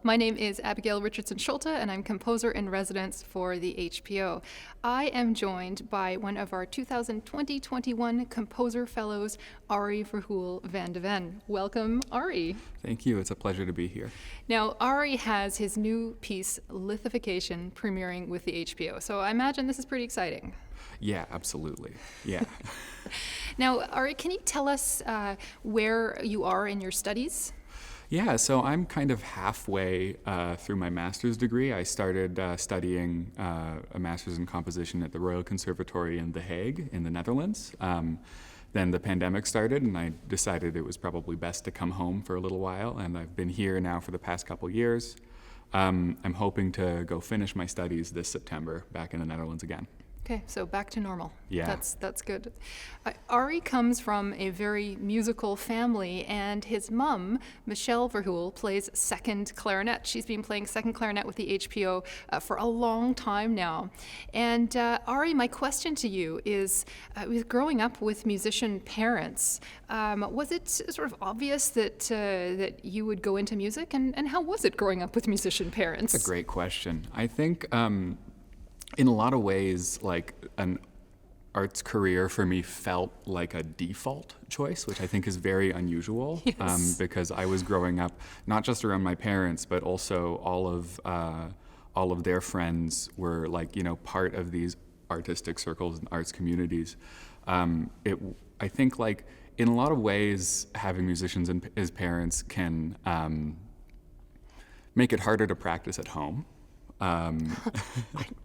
My name is Abigail Richardson-Schulte, and I'm composer in residence for the HPO. I am joined by one of our 2020-21 Composer Fellows, Arie Verheul van de Ven. Welcome, Arie. Thank you. It's a pleasure to be here. Now, Arie has his new piece, Lithification, premiering with the HPO, so I imagine this is pretty exciting. Yeah, absolutely. Yeah. Now, Arie, can you tell us where you are in your studies? Yeah, so I'm kind of halfway through my master's degree. I started studying a master's in composition at the Royal Conservatory in The Hague in the Netherlands. Then the pandemic started, and I decided it was probably best to come home for a little while, and I've been here now for the past couple years. I'm hoping to go finish my studies this September back in the Netherlands again. Okay, so back to normal. Yeah. That's good. Arie comes from a very musical family, and his mom, Michelle Verheul, plays second clarinet. She's been playing second clarinet with the HPO for a long time now. And Arie, my question to you is, with growing up with musician parents, was it sort of obvious that you would go into music? And how was it growing up with musician parents? That's a great question. I think in a lot of ways, like an arts career for me felt like a default choice, which I think is very unusual. Yes. Because I was growing up not just around my parents, but also all of their friends were part of these artistic circles and arts communities. I think like in a lot of ways, having musicians as parents can make it harder to practice at home.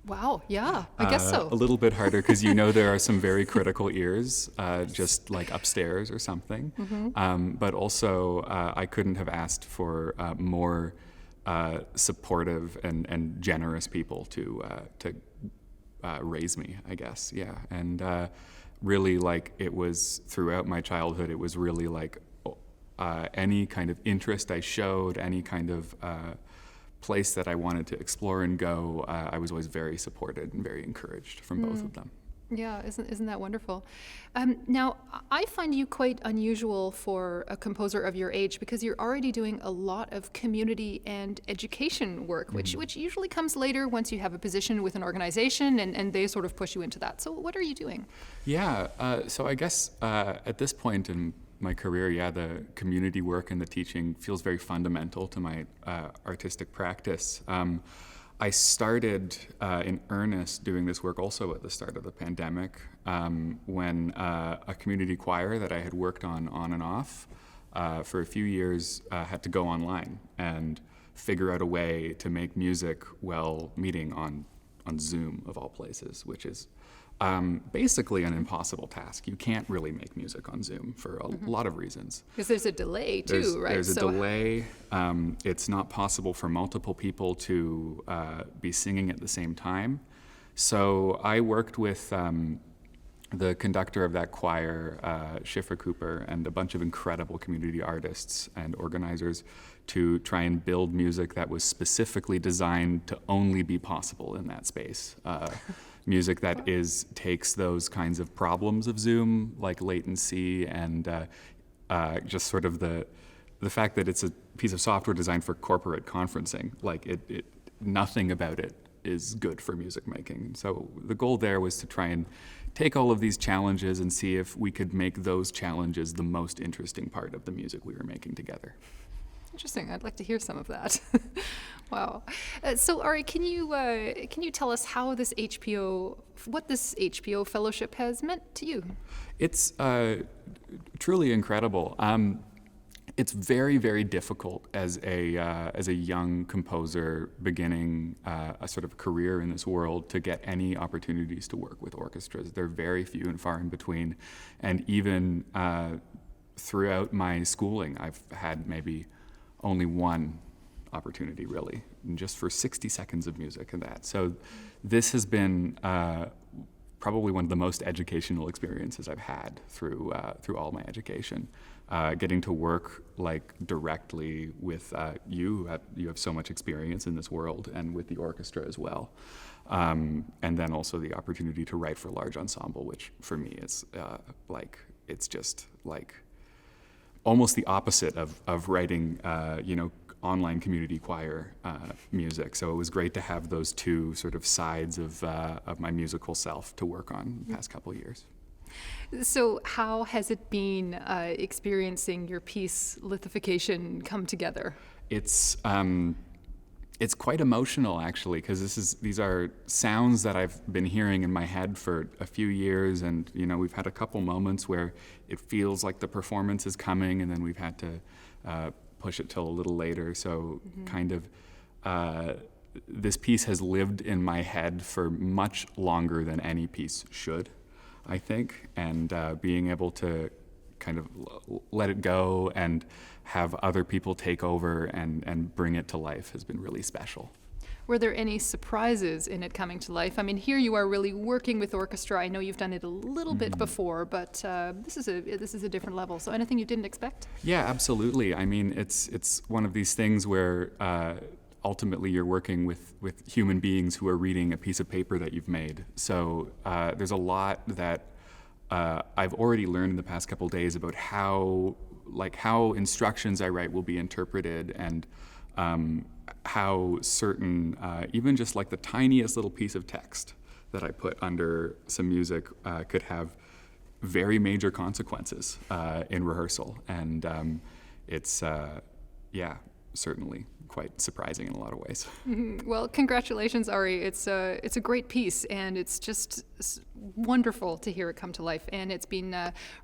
Wow, yeah, I guess so. A little bit harder because there are some very critical ears, just like upstairs or something. Mm-hmm. But also, I couldn't have asked for more supportive and generous people to raise me, I guess. Yeah, and really, like it was throughout my childhood. It was really like any kind of interest I showed, any kind of place that I wanted to explore and go, I was always very supported and very encouraged from both of them. Yeah, isn't that wonderful? Now, I find you quite unusual for a composer of your age because you're already doing a lot of community and education work, which usually comes later once you have a position with an organization and they sort of push you into that. So what are you doing? Yeah, so I guess at this point in my career, the community work and the teaching feels very fundamental to my artistic practice. I started in earnest doing this work also at the start of the pandemic when a community choir that I had worked on and off for a few years had to go online and figure out a way to make music while meeting on Zoom of all places, which is basically an impossible task. You can't really make music on Zoom for a lot of reasons. Because there's a delay too, right? There's a delay. It's not possible for multiple people to be singing at the same time. So I worked with the conductor of that choir, Schiffer Cooper, and a bunch of incredible community artists and organizers to try and build music that was specifically designed to only be possible in that space. Music that takes those kinds of problems of Zoom, like latency and just sort of the fact that it's a piece of software designed for corporate conferencing. Like nothing about it is good for music making. So the goal there was to try and take all of these challenges and see if we could make those challenges the most interesting part of the music we were making together. Interesting. I'd like to hear some of that. Wow. So, Arie, can you tell us what this HPO Fellowship has meant to you? It's truly incredible. It's very, very difficult as a young composer beginning a sort of career in this world to get any opportunities to work with orchestras. They're very few and far in between, and even throughout my schooling, I've had maybe only one opportunity, really, and just for 60 seconds of music and that. So this has been probably one of the most educational experiences I've had through all my education. Getting to work like directly with you have so much experience in this world, and with the orchestra as well. And then also the opportunity to write for large ensemble, which for me is it's just like almost the opposite of writing online community choir music. So it was great to have those two sort of sides of my musical self to work on the past couple of years. So how has it been experiencing your piece Lithification come together? It's quite emotional, actually, because these are sounds that I've been hearing in my head for a few years, and we've had a couple moments where it feels like the performance is coming, and then we've had to push it till a little later. So kind of this piece has lived in my head for much longer than any piece should, I think, and being able to kind of let it go and have other people take over and bring it to life has been really special. Were there any surprises in it coming to life? I mean, here you are really working with orchestra. I know you've done it a little bit before, but this is a different level. So anything you didn't expect? Yeah, absolutely. I mean, it's one of these things where ultimately you're working with human beings who are reading a piece of paper that you've made. So there's a lot that I've already learned in the past couple of days about how instructions I write will be interpreted, and how certain, even just like the tiniest little piece of text that I put under some music could have very major consequences in rehearsal. And it's, certainly quite surprising in a lot of ways. Well, congratulations, Arie. It's a great piece, and it's just wonderful to hear it come to life. And it's been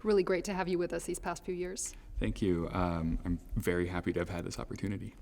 really great to have you with us these past few years. Thank you. I'm very happy to have had this opportunity.